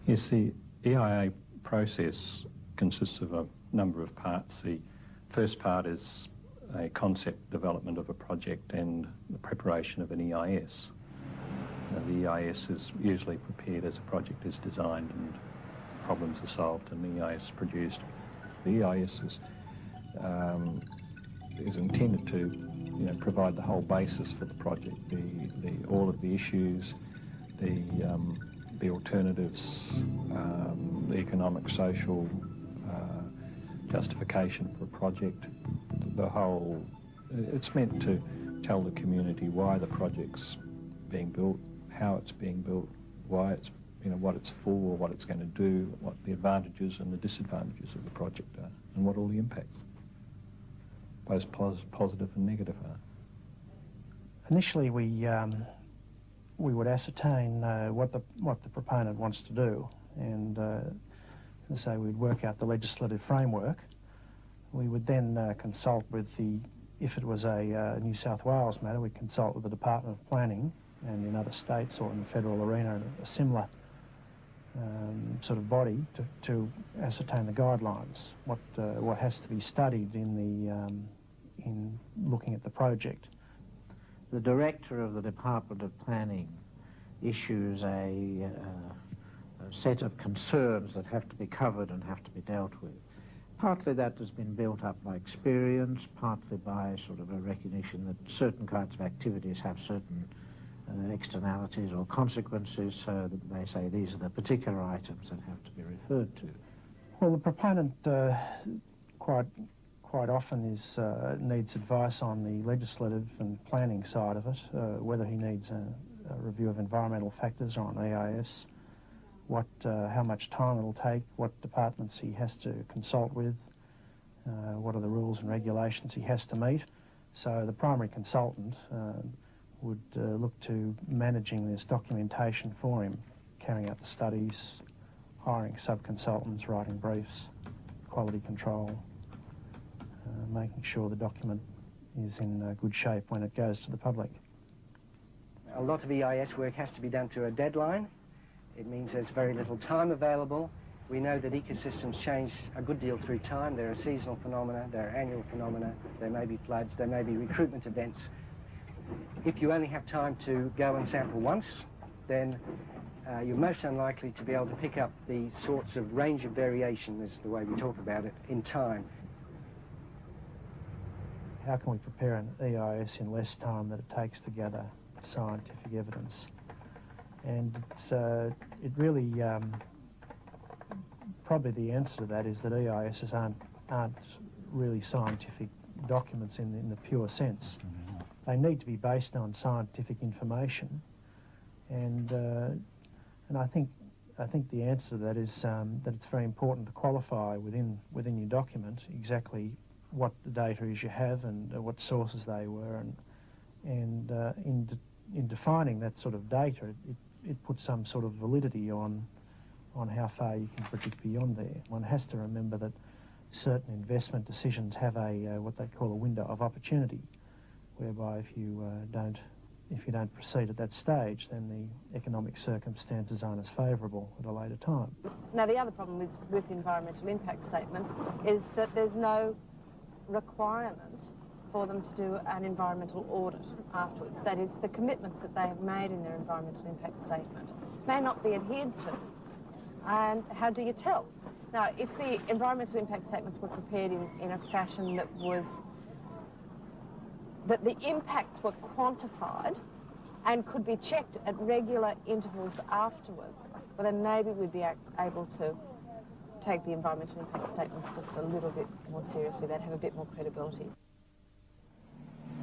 Yes, the EIA process consists of a number of parts. The first part is a concept development of a project and the preparation of an EIS. The EIS is usually prepared as a project is designed and problems are solved and the EIS is produced. The EIS is intended to provide the whole basis for the project, all of the issues, the alternatives, the economic, social justification for a project. It's meant to tell the community why the project's being built, how it's being built, why it's, what it's for, what it's going to do, what the advantages and the disadvantages of the project are, and what all the impacts, both positive and negative, are. Initially, we would ascertain what the proponent wants to do, and so we'd work out the legislative framework. We would then consult with if it was a New South Wales matter, we'd consult with the Department of Planning, and in other states or in the federal arena, a similar sort of body to ascertain the guidelines, what has to be studied in looking at the project. The director of the Department of Planning issues a set of concerns that have to be covered and have to be dealt with. Partly that has been built up by experience, partly by sort of a recognition that certain kinds of activities have certain externalities or consequences, so that they say these are the particular items that have to be referred to. Well, the proponent quite often needs advice on the legislative and planning side of it, whether he needs a review of environmental factors on EIS, how much time it'll take, what departments he has to consult with, what are the rules and regulations he has to meet. So the primary consultant would look to managing this documentation for him, carrying out the studies, hiring sub-consultants, writing briefs, quality control, making sure the document is in good shape when it goes to the public. A lot of EIS work has to be done to a deadline. It means there's very little time available. We know that ecosystems change a good deal through time. There are seasonal phenomena, there are annual phenomena, there may be floods, there may be recruitment events. If you only have time to go and sample once, then you're most unlikely to be able to pick up the sorts of range of variation, is the way we talk about it, in time. How can we prepare an EIS in less time than it takes to gather scientific evidence? And it really, probably the answer to that is that EISs aren't really scientific documents in the pure sense. They need to be based on scientific information, and I think the answer to that is that it's very important to qualify within your document exactly what the data is you have and what sources they were, and in defining that sort of data, it puts some sort of validity on how far you can predict beyond there. One has to remember that certain investment decisions have what they call a window of opportunity, whereby if you don't proceed at that stage, then the economic circumstances aren't as favourable at a later time. Now, the other problem with environmental impact statements is that there's no requirement for them to do an environmental audit afterwards. That is, the commitments that they have made in their environmental impact statement may not be adhered to. And how do you tell? Now, if the environmental impact statements were prepared in a fashion that the impacts were quantified and could be checked at regular intervals afterwards, well, then maybe we'd be able to take the environmental impact statements just a little bit more seriously. They'd have a bit more credibility.